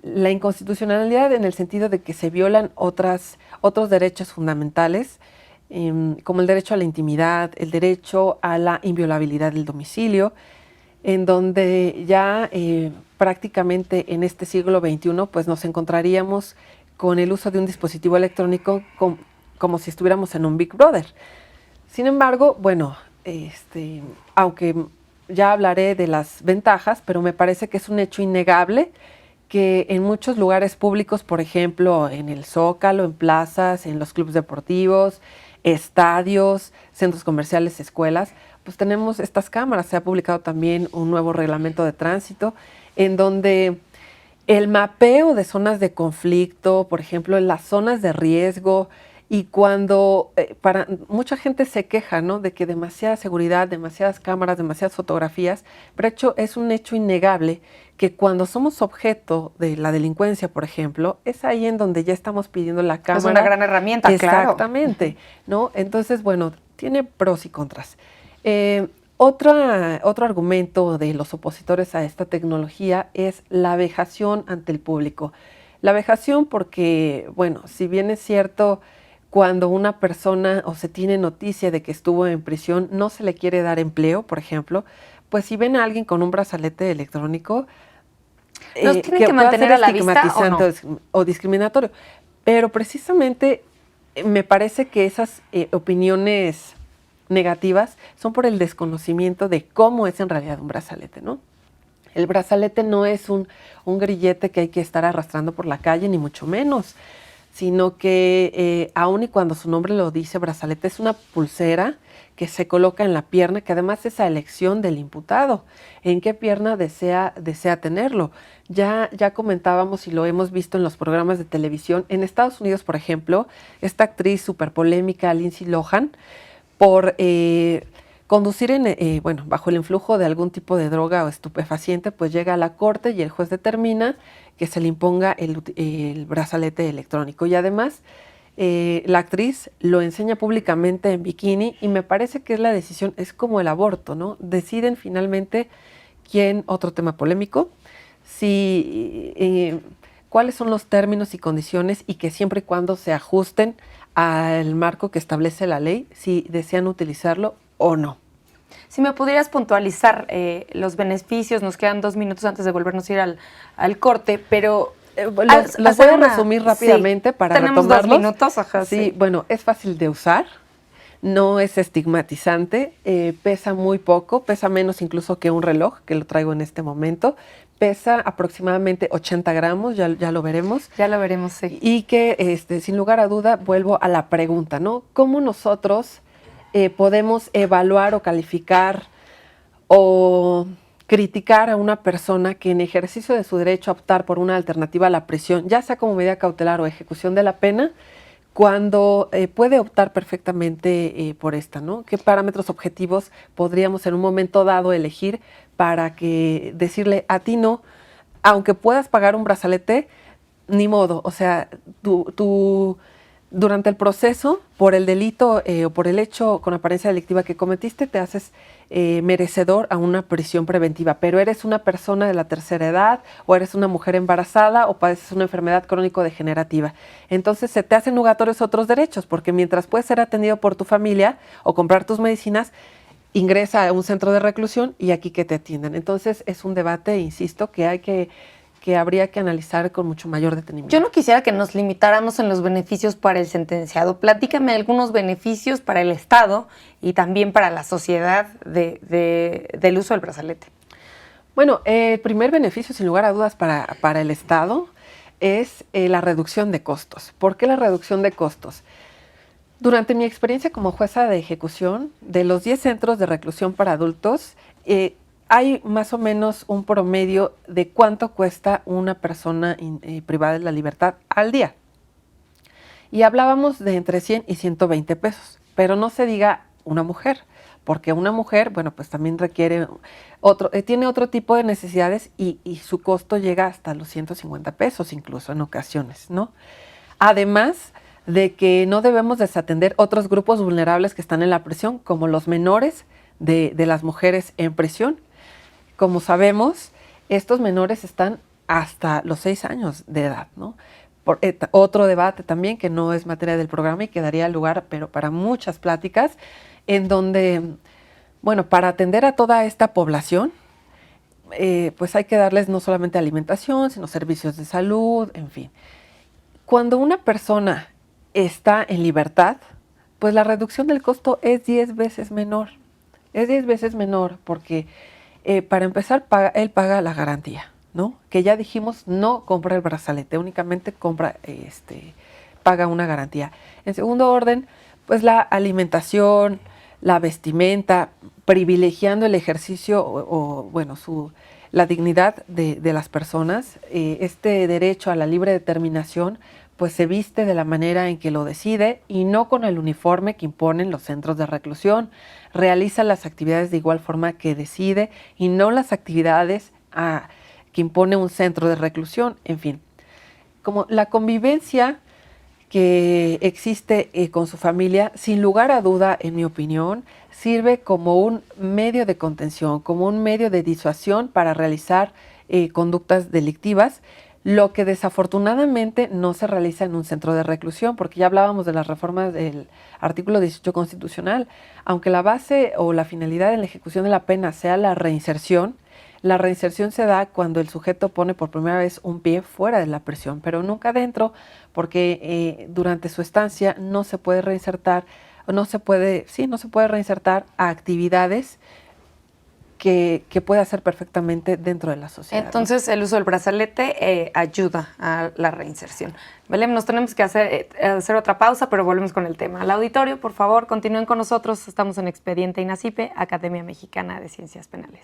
La inconstitucionalidad en el sentido de que se violan otros derechos fundamentales, como el derecho a la intimidad, el derecho a la inviolabilidad del domicilio, en donde ya prácticamente en este siglo XXI pues nos encontraríamos con el uso de un dispositivo electrónico como si estuviéramos en un Big Brother. Sin embargo, bueno, aunque ya hablaré de las ventajas, pero me parece que es un hecho innegable que en muchos lugares públicos, por ejemplo, en el Zócalo, en plazas, en los clubes deportivos, estadios, centros comerciales, escuelas, pues tenemos estas cámaras. Se ha publicado también un nuevo reglamento de tránsito en donde el mapeo de zonas de conflicto, por ejemplo, en las zonas de riesgo, y cuando mucha gente se queja, ¿no?, de que demasiada seguridad, demasiadas cámaras, demasiadas fotografías, pero es un hecho innegable que cuando somos objeto de la delincuencia, por ejemplo, es ahí en donde ya estamos pidiendo la cámara. Es una gran herramienta, exactamente, claro. ¿no? Entonces, bueno, tiene pros y contras. Otro argumento de los opositores a esta tecnología es la vejación ante el público. La vejación porque, bueno, si bien es cierto, cuando una persona o se tiene noticia de que estuvo en prisión, no se le quiere dar empleo, por ejemplo, pues si ven a alguien con un brazalete electrónico, ¿Nos tienen que mantener a la vista o discriminatorio? Pero precisamente me parece que esas opiniones negativas son por el desconocimiento de cómo es en realidad un brazalete, ¿no? El brazalete no es un grillete que hay que estar arrastrando por la calle, ni mucho menos, sino que aun y cuando su nombre lo dice, brazalete es una pulsera que se coloca en la pierna, que además es a elección del imputado, en qué pierna desea tenerlo. Ya comentábamos y lo hemos visto en los programas de televisión. En Estados Unidos, por ejemplo, esta actriz súper polémica, Lindsay Lohan, por conducir bajo el influjo de algún tipo de droga o estupefaciente, pues llega a la corte y el juez determina que se le imponga el brazalete electrónico. Y además, la actriz lo enseña públicamente en bikini y me parece que la decisión es como el aborto, ¿no? Deciden finalmente otro tema polémico, cuáles son los términos y condiciones y que siempre y cuando se ajusten al marco que establece la ley, si desean utilizarlo o no. Si me pudieras puntualizar los beneficios, nos quedan 2 minutos antes de volvernos a ir al corte, pero... Los voy a resumir rápidamente para retomarlos. Tenemos 2 minutos, ajá. Sí, bueno, es fácil de usar, no es estigmatizante, pesa muy poco, pesa menos incluso que un reloj, que lo traigo en este momento, pesa aproximadamente 80 gramos, ya lo veremos. Ya lo veremos, sí. Y que, sin lugar a duda, vuelvo a la pregunta, ¿no? ¿Cómo nosotros podemos evaluar o calificar o criticar a una persona que en ejercicio de su derecho a optar por una alternativa a la prisión, ya sea como medida cautelar o ejecución de la pena, cuando puede optar perfectamente por esta, ¿no? ¿Qué parámetros objetivos podríamos en un momento dado elegir para que decirle a ti no, aunque puedas pagar un brazalete, ni modo, o sea, tú durante el proceso, por el delito o por el hecho con apariencia delictiva que cometiste, te haces merecedor a una prisión preventiva, pero eres una persona de la tercera edad o eres una mujer embarazada o padeces una enfermedad crónico-degenerativa. Entonces se te hacen nugatorios otros derechos, porque mientras puedes ser atendido por tu familia o comprar tus medicinas, ingresa a un centro de reclusión y aquí que te atiendan. Entonces es un debate, insisto, que habría que analizar con mucho mayor detenimiento. Yo no quisiera que nos limitáramos en los beneficios para el sentenciado. Platícame algunos beneficios para el Estado y también para la sociedad del uso del brazalete. Bueno, el primer beneficio, sin lugar a dudas, para el Estado es la reducción de costos. ¿Por qué la reducción de costos? Durante mi experiencia como jueza de ejecución, de los 10 centros de reclusión para adultos, hay más o menos un promedio de cuánto cuesta una persona privada de la libertad al día. Y hablábamos de entre 100 y 120 pesos, pero no se diga una mujer, porque una mujer, bueno, pues también requiere tiene otro tipo de necesidades y su costo llega hasta los 150 pesos incluso en ocasiones, ¿no? Además de que no debemos desatender otros grupos vulnerables que están en la prisión, como los menores de las mujeres en prisión. Como sabemos, estos menores están hasta los 6 años de edad, ¿no? Otro debate también que no es materia del programa y que daría lugar, pero para muchas pláticas, en donde, bueno, para atender a toda esta población, pues hay que darles no solamente alimentación, sino servicios de salud, en fin. Cuando una persona está en libertad, pues la reducción del costo es 10 veces menor. Es 10 veces menor porque... para empezar, él paga la garantía, ¿no? Que ya dijimos, no compra el brazalete, únicamente paga una garantía. En segundo orden, pues la alimentación, la vestimenta, privilegiando el ejercicio la dignidad de las personas. Este derecho a la libre determinación, pues se viste de la manera en que lo decide y no con el uniforme que imponen los centros de reclusión. Realiza las actividades de igual forma que decide y no las actividades que impone un centro de reclusión. En fin, como la convivencia que existe con su familia, sin lugar a duda, en mi opinión, sirve como un medio de contención, como un medio de disuasión para realizar conductas delictivas, lo que desafortunadamente no se realiza en un centro de reclusión, porque ya hablábamos de las reformas del artículo 18 constitucional. Aunque la base o la finalidad de la ejecución de la pena sea la reinserción se da cuando el sujeto pone por primera vez un pie fuera de la prisión, pero nunca dentro, porque durante su estancia no se puede reinsertar, no se puede reinsertar a actividades que puede hacer perfectamente dentro de la sociedad. Entonces, el uso del brazalete ayuda a la reinserción. Belén, nos tenemos que hacer otra pausa, pero volvemos con el tema. Al auditorio, por favor, continúen con nosotros. Estamos en Expediente INACIPE, Academia Mexicana de Ciencias Penales.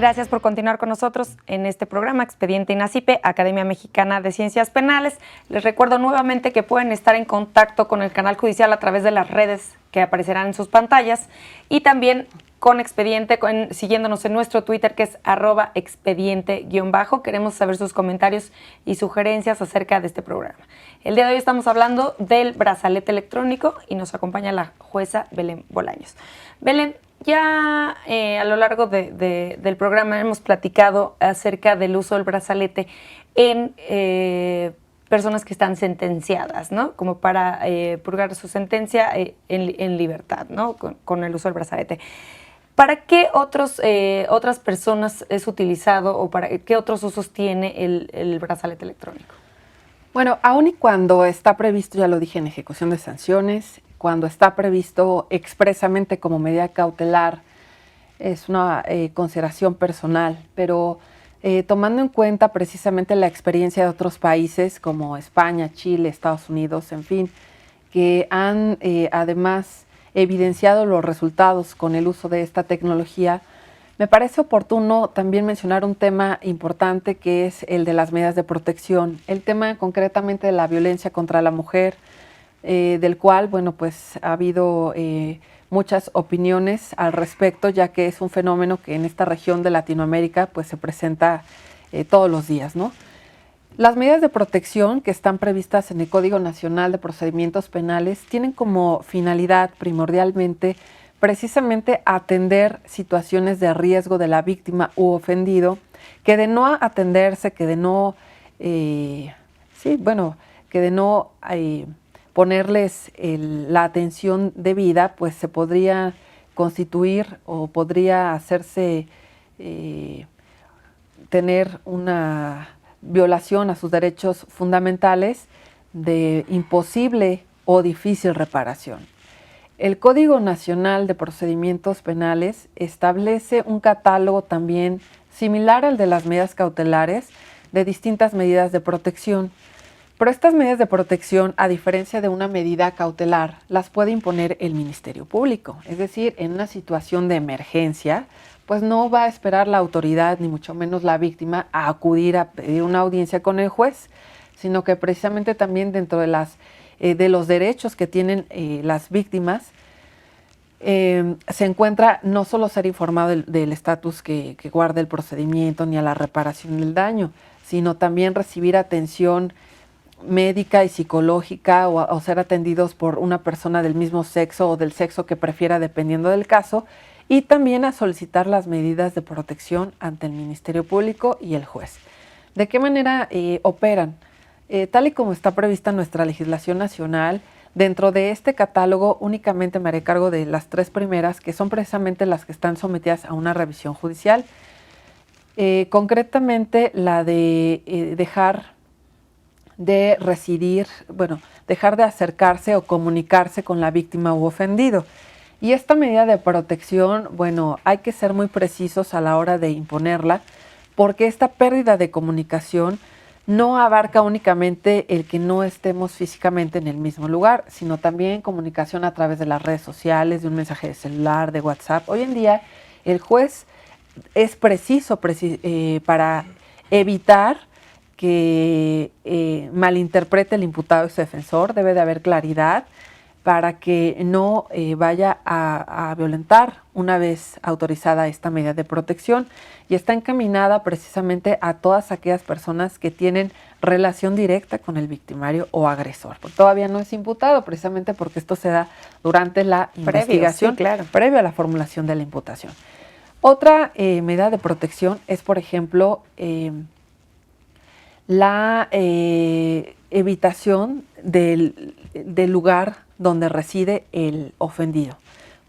Gracias por continuar con nosotros en este programa Expediente INACIPE, Academia Mexicana de Ciencias Penales. Les recuerdo nuevamente que pueden estar en contacto con el canal judicial a través de las redes que aparecerán en sus pantallas y también con Expediente, siguiéndonos en nuestro Twitter, que es @expediente_. Queremos saber sus comentarios y sugerencias acerca de este programa. El día de hoy estamos hablando del brazalete electrónico y nos acompaña la jueza Belén Bolaños. Belén, ya a lo largo del programa hemos platicado acerca del uso del brazalete en personas que están sentenciadas, ¿no? Como para purgar su sentencia en libertad, ¿no? Con el uso del brazalete. ¿Para qué otras personas es utilizado o para qué otros usos tiene el brazalete electrónico? Bueno, aun y cuando está previsto, ya lo dije, en ejecución de sanciones, cuando está previsto expresamente como medida cautelar, es una consideración personal, pero tomando en cuenta precisamente la experiencia de otros países como España, Chile, Estados Unidos, en fin, que han además evidenciado los resultados con el uso de esta tecnología, me parece oportuno también mencionar un tema importante que es el de las medidas de protección, el tema concretamente de la violencia contra la mujer, del cual, bueno, pues ha habido muchas opiniones al respecto, ya que es un fenómeno que en esta región de Latinoamérica pues se presenta todos los días, ¿no? Las medidas de protección que están previstas en el Código Nacional de Procedimientos Penales tienen como finalidad primordialmente precisamente atender situaciones de riesgo de la víctima u ofendido, que de no atenderse, que de no, ponerles la atención debida, pues se podría constituir o podría hacerse tener una violación a sus derechos fundamentales de imposible o difícil reparación. El Código Nacional de Procedimientos Penales establece un catálogo también similar al de las medidas cautelares de distintas medidas de protección. Pero estas medidas de protección, a diferencia de una medida cautelar, las puede imponer el Ministerio Público. Es decir, en una situación de emergencia, pues no va a esperar la autoridad, ni mucho menos la víctima, a acudir a pedir una audiencia con el juez, sino que precisamente también dentro de los derechos que tienen las víctimas, se encuentra no solo ser informado del estatus que guarda el procedimiento ni a la reparación del daño, sino también recibir atención médica y psicológica o ser atendidos por una persona del mismo sexo o del sexo que prefiera dependiendo del caso, y también a solicitar las medidas de protección ante el Ministerio Público y el juez. ¿De qué manera operan? Tal y como está prevista nuestra legislación nacional, dentro de este catálogo únicamente me haré cargo de las 3 primeras, que son precisamente las que están sometidas a una revisión judicial. Concretamente la de dejar de residir, dejar de acercarse o comunicarse con la víctima u ofendido. Y esta medida de protección, hay que ser muy precisos a la hora de imponerla, porque esta pérdida de comunicación no abarca únicamente el que no estemos físicamente en el mismo lugar, sino también comunicación a través de las redes sociales, de un mensaje de celular, de WhatsApp. Hoy en día el juez es preciso para evitar que malinterprete el imputado y su defensor. Debe de haber claridad para que no vaya a violentar una vez autorizada esta medida de protección, y está encaminada precisamente a todas aquellas personas que tienen relación directa con el victimario o agresor. Porque todavía no es imputado, precisamente porque esto se da durante la investigación, previo a la formulación de la imputación. Otra medida de protección es, por ejemplo, la evitación del lugar donde reside el ofendido.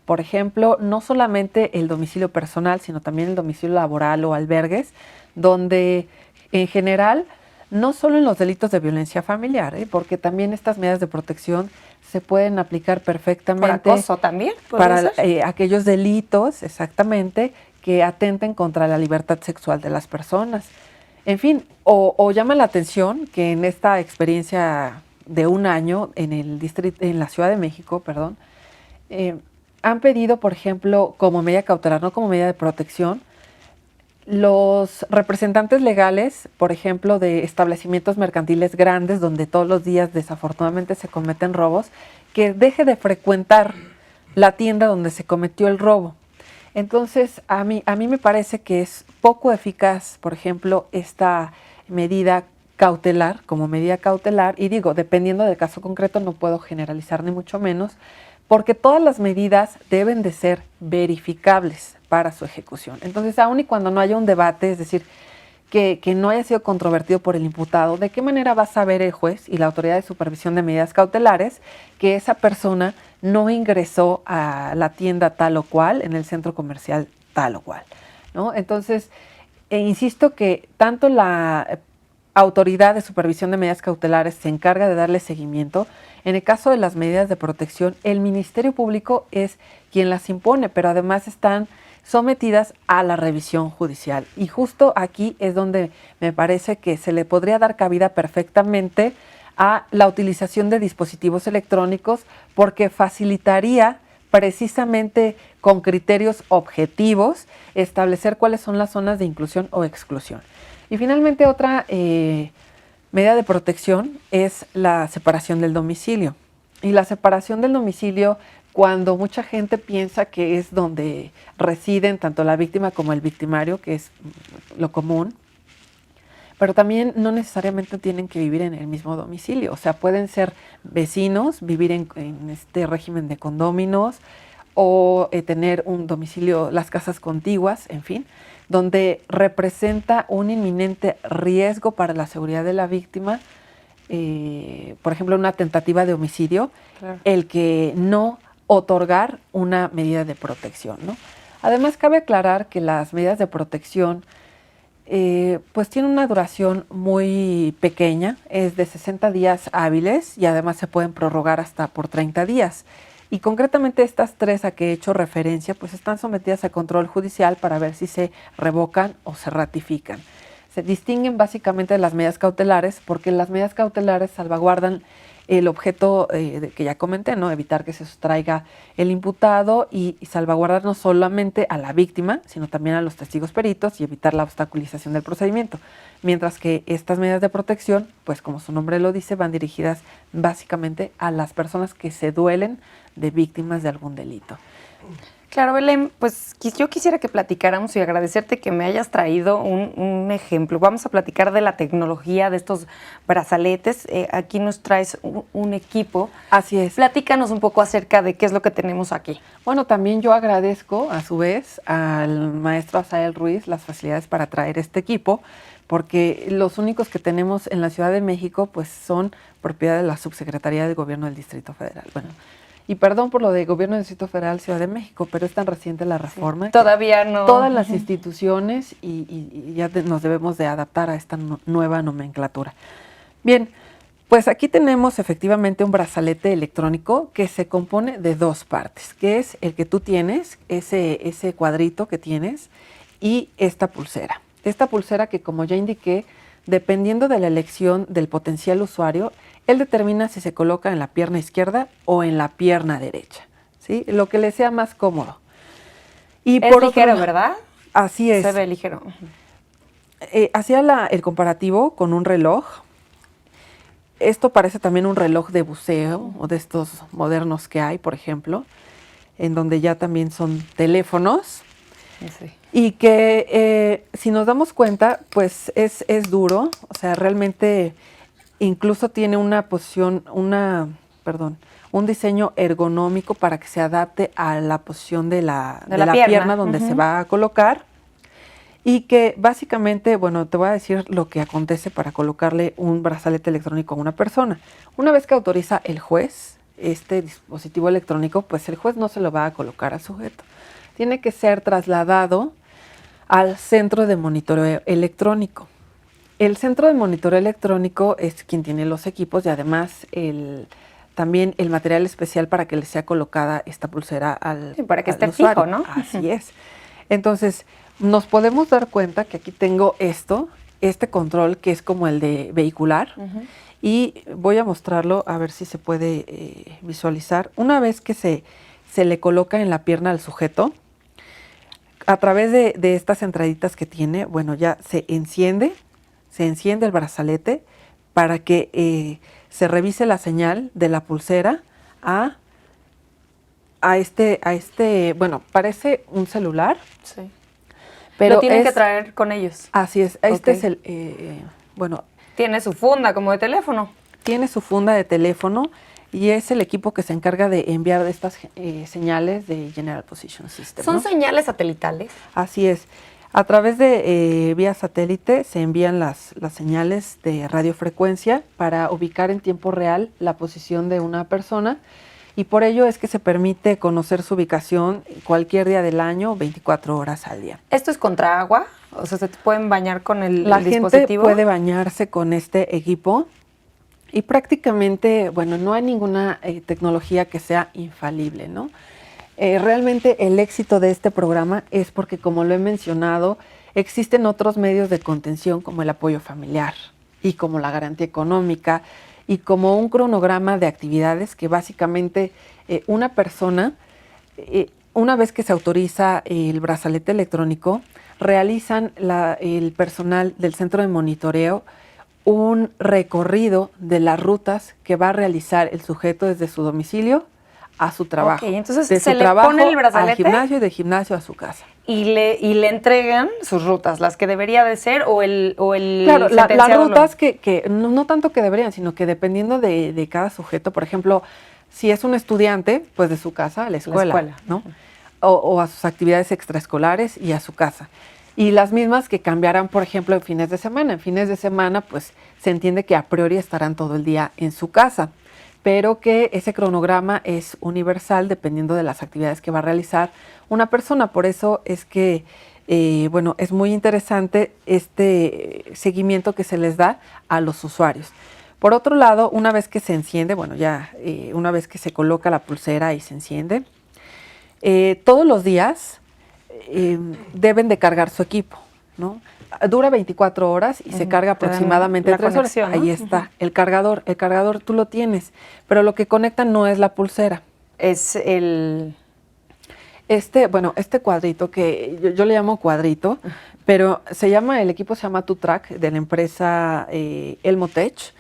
Por ejemplo, no solamente el domicilio personal, sino también el domicilio laboral o albergues, donde en general, no solo en los delitos de violencia familiar, porque también estas medidas de protección se pueden aplicar perfectamente. ¿Por acoso también? Para aquellos delitos, exactamente, que atenten contra la libertad sexual de las personas. En fin, o llama la atención que en esta experiencia de un año en la Ciudad de México, han pedido, por ejemplo, como medida cautelar, no como medida de protección, los representantes legales, por ejemplo, de establecimientos mercantiles grandes donde todos los días desafortunadamente se cometen robos, que deje de frecuentar la tienda donde se cometió el robo. Entonces, a mí me parece que es poco eficaz, por ejemplo, esta medida cautelar, como medida cautelar, y digo, dependiendo del caso concreto, no puedo generalizar ni mucho menos, porque todas las medidas deben de ser verificables para su ejecución. Entonces, aun y cuando no haya un debate, es decir, que no haya sido controvertido por el imputado, ¿de qué manera va a saber el juez y la autoridad de supervisión de medidas cautelares que esa persona no ingresó a la tienda tal o cual, en el centro comercial tal o cual, ¿no? Entonces, insisto que tanto la autoridad de supervisión de medidas cautelares se encarga de darle seguimiento. En el caso de las medidas de protección, el Ministerio Público es quien las impone, pero además están sometidas a la revisión judicial. Y justo aquí es donde me parece que se le podría dar cabida perfectamente a la utilización de dispositivos electrónicos, porque facilitaría precisamente con criterios objetivos establecer cuáles son las zonas de inclusión o exclusión. Y finalmente otra medida de protección es la separación del domicilio. Y la separación del domicilio, cuando mucha gente piensa que es donde residen tanto la víctima como el victimario, que es lo común, pero también no necesariamente tienen que vivir en el mismo domicilio. O sea, pueden ser vecinos, vivir en este régimen de condóminos o tener un domicilio, las casas contiguas, en fin, donde representa un inminente riesgo para la seguridad de la víctima, por ejemplo, una tentativa de homicidio, claro, el que no otorgar una medida de protección, ¿no? Además, cabe aclarar que las medidas de protección pues tienen una duración muy pequeña, es de 60 días hábiles y además se pueden prorrogar hasta por 30 días. Y concretamente estas tres a que he hecho referencia pues están sometidas a control judicial para ver si se revocan o se ratifican. Se distinguen básicamente de las medidas cautelares porque las medidas cautelares salvaguardan el objeto que ya comenté, ¿no? Evitar que se sustraiga el imputado y salvaguardar no solamente a la víctima, sino también a los testigos peritos y evitar la obstaculización del procedimiento. Mientras que estas medidas de protección, pues como su nombre lo dice, van dirigidas básicamente a las personas que se duelen de víctimas de algún delito. Claro, Belén, pues yo quisiera que platicáramos y agradecerte que me hayas traído un ejemplo. Vamos a platicar de la tecnología de estos brazaletes. Aquí nos traes un equipo. Así es. Platícanos un poco acerca de qué es lo que tenemos aquí. Bueno, también yo agradezco a su vez al maestro Asael Ruiz las facilidades para traer este equipo, porque los únicos que tenemos en la Ciudad de México pues son propiedad de la Subsecretaría de Gobierno del Distrito Federal. Bueno, y perdón por lo de Gobierno del Distrito Federal Ciudad de México, pero es tan reciente la reforma. Sí, todavía no. Todas las instituciones y ya nos debemos de adaptar a esta nueva nomenclatura. Bien, pues aquí tenemos efectivamente un brazalete electrónico que se compone de dos partes, que es el que tú tienes, ese cuadrito que tienes, y esta pulsera. Esta pulsera que, como ya indiqué, dependiendo de la elección del potencial usuario, él determina si se coloca en la pierna izquierda o en la pierna derecha, ¿sí? Lo que le sea más cómodo. Y es por ligero, ¿verdad? Así es. Se ve ligero. Hacía el comparativo con un reloj. Esto parece también un reloj de buceo o de estos modernos que hay, por ejemplo, en donde ya también son teléfonos. Sí. Y que si nos damos cuenta, pues es duro, o sea, realmente incluso tiene una posición, un diseño ergonómico para que se adapte a la posición de la pierna donde se va a colocar. Y que básicamente, bueno, te voy a decir lo que acontece para colocarle un brazalete electrónico a una persona. Una vez que autoriza el juez este dispositivo electrónico, pues el juez no se lo va a colocar al sujeto. Tiene que ser trasladado al centro de monitoreo electrónico. El centro de monitoreo electrónico es quien tiene los equipos y además también el material especial para que le sea colocada esta pulsera al sí, para que esté usuario. Fijo, ¿no? Así es. Entonces, nos podemos dar cuenta que aquí tengo este control que es como el de vehicular, y voy a mostrarlo a ver si se puede visualizar. Una vez que se le coloca en la pierna al sujeto, a través de estas entraditas que tiene, bueno, ya se enciende el brazalete para que se revise la señal de la pulsera a este, bueno, parece un celular. Sí. Pero lo tienen que es, traer con ellos. Así es. Este es el, bueno. Tiene su funda como de teléfono. Tiene su funda de teléfono y es el equipo que se encarga de enviar estas señales de General Position System. ¿Son ¿no? señales satelitales? Así es. A través de vía satélite se envían las señales de radiofrecuencia para ubicar en tiempo real la posición de una persona y por ello es que se permite conocer su ubicación cualquier día del año, 24 horas al día. ¿Esto es contra agua? O sea, ¿se pueden bañar con el dispositivo? La gente puede bañarse con este equipo y prácticamente, bueno, no hay ninguna tecnología que sea infalible, ¿no? Realmente el éxito de este programa es porque, como lo he mencionado, existen otros medios de contención como el apoyo familiar y como la garantía económica y como un cronograma de actividades que básicamente una persona, una vez que se autoriza el brazalete electrónico, realizan el personal del centro de monitoreo un recorrido de las rutas que va a realizar el sujeto desde su domicilio a su trabajo. Ok, entonces de se su le trabajo pone el brazalete al gimnasio y de gimnasio a su casa. Y le entregan sus rutas, las que debería de ser o el Claro, las rutas lo... que no tanto que deberían, sino que dependiendo de cada sujeto, por ejemplo, si es un estudiante, pues de su casa a la escuela. ¿No? O a sus actividades extraescolares y a su casa. Y las mismas que cambiarán, por ejemplo, en fines de semana. En fines de semana, pues se entiende que a priori estarán todo el día en su casa, pero que ese cronograma es universal dependiendo de las actividades que va a realizar una persona. Por eso es que, bueno, es muy interesante este seguimiento que se les da a los usuarios. Por otro lado, una vez que se enciende, bueno, ya una vez que se coloca la pulsera y se enciende, todos los días deben de cargar su equipo, ¿no? Dura 24 horas y se carga aproximadamente 3 horas. ¿No? Ahí está, el cargador tú lo tienes, pero lo que conecta no es la pulsera. Es el... Este cuadrito que yo le llamo cuadrito, pero el equipo se llama TuTrack de la empresa Elmotech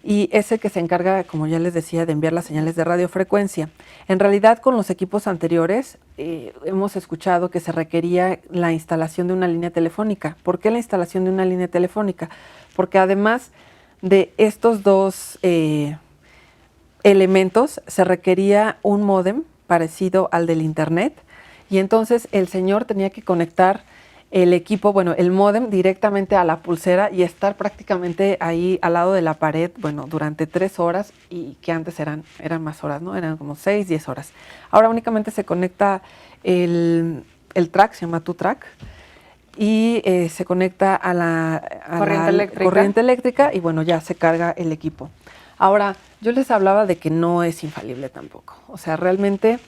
y es el que se encarga, como ya les decía, de enviar las señales de radiofrecuencia. En realidad, con los equipos anteriores hemos escuchado que se requería la instalación de una línea telefónica. ¿Por qué la instalación de una línea telefónica? Porque además de estos dos elementos, se requería un módem parecido al del Internet y entonces el señor tenía que conectar el equipo, bueno, el módem directamente a la pulsera y estar prácticamente ahí al lado de la pared, bueno, durante 3 horas y que antes eran más horas, ¿no? Eran como 6, 10 horas. Ahora únicamente se conecta el track, se llama TuTrack, y se conecta a la corriente eléctrica y bueno, ya se carga el equipo. Ahora, yo les hablaba de que no es infalible tampoco. O sea, realmente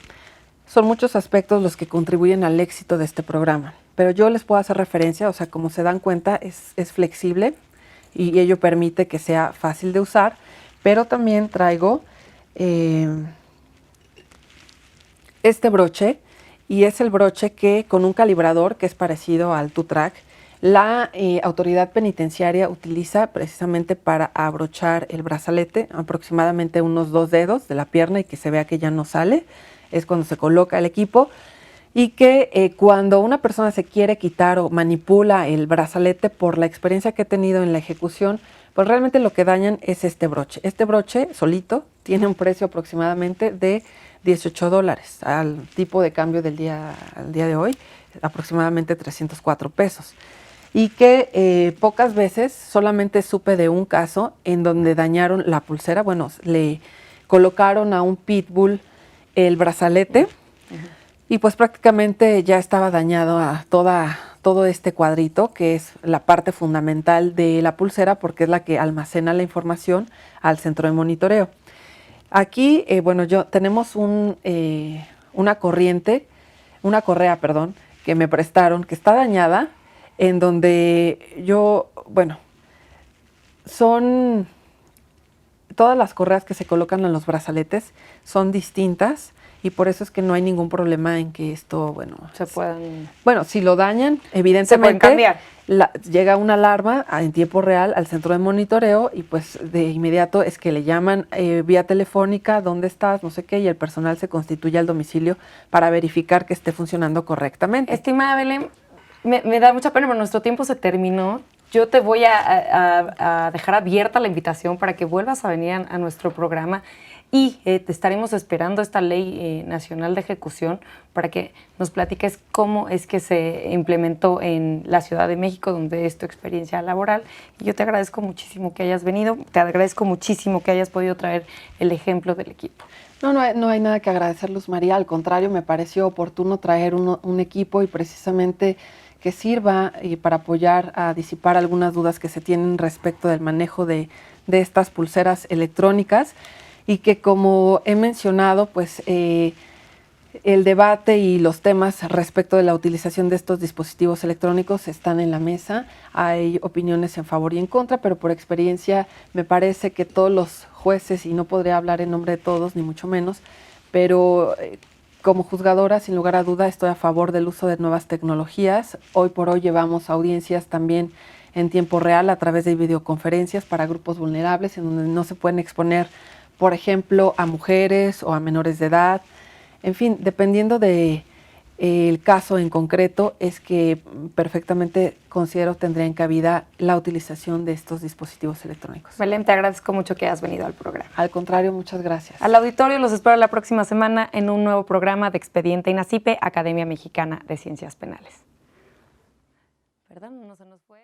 son muchos aspectos los que contribuyen al éxito de este programa. Pero yo les puedo hacer referencia, o sea, como se dan cuenta, es flexible y ello permite que sea fácil de usar, pero también traigo este broche y es el broche que con un calibrador que es parecido al TuTrack, la autoridad penitenciaria utiliza precisamente para abrochar el brazalete, aproximadamente unos 2 dedos de la pierna y que se vea que ya no sale, es cuando se coloca el equipo. Y que cuando una persona se quiere quitar o manipula el brazalete por la experiencia que he tenido en la ejecución, pues realmente lo que dañan es este broche. Este broche solito tiene un precio aproximadamente de $18 al tipo de cambio al día de hoy, aproximadamente 304 pesos. Y que pocas veces, solamente supe de un caso en donde dañaron la pulsera, bueno, le colocaron a un pitbull el brazalete, y pues prácticamente ya estaba dañado a todo este cuadrito, que es la parte fundamental de la pulsera, porque es la que almacena la información al centro de monitoreo. Aquí, bueno, tenemos una correa, que me prestaron, que está dañada, en donde todas las correas que se colocan en los brazaletes son distintas y por eso es que no hay ningún problema en que esto, se puedan... Bueno, si lo dañan, evidentemente se pueden cambiar. Llega una alarma en tiempo real al centro de monitoreo y pues de inmediato es que le llaman vía telefónica, ¿dónde estás? No sé qué, y el personal se constituye al domicilio para verificar que esté funcionando correctamente. Estimada Belén, me da mucha pena, pero nuestro tiempo se terminó. Yo te voy a dejar abierta la invitación para que vuelvas a venir a nuestro programa y te estaremos esperando esta ley nacional de ejecución para que nos platiques cómo es que se implementó en la Ciudad de México, donde es tu experiencia laboral. Y yo te agradezco muchísimo que hayas venido, te agradezco muchísimo que hayas podido traer el ejemplo del equipo. No hay nada que agradecer, Luz María. Al contrario, me pareció oportuno traer un equipo y precisamente que sirva para apoyar a disipar algunas dudas que se tienen respecto del manejo de estas pulseras electrónicas y que, como he mencionado, pues el debate y los temas respecto de la utilización de estos dispositivos electrónicos están en la mesa. Hay opiniones en favor y en contra, pero por experiencia me parece que todos los jueces, y no podría hablar en nombre de todos, ni mucho menos, pero como juzgadora, sin lugar a duda, estoy a favor del uso de nuevas tecnologías. Hoy por hoy llevamos audiencias también en tiempo real a través de videoconferencias para grupos vulnerables, en donde no se pueden exponer, por ejemplo, a mujeres o a menores de edad. En fin, dependiendo de el caso en concreto, es que perfectamente considero tendría en cabida la utilización de estos dispositivos electrónicos. Belén, te agradezco mucho que hayas venido al programa. Al contrario, muchas gracias. Al auditorio los espero la próxima semana en un nuevo programa de Expediente INACIPE, Academia Mexicana de Ciencias Penales. ¿Perdón? No se nos fue.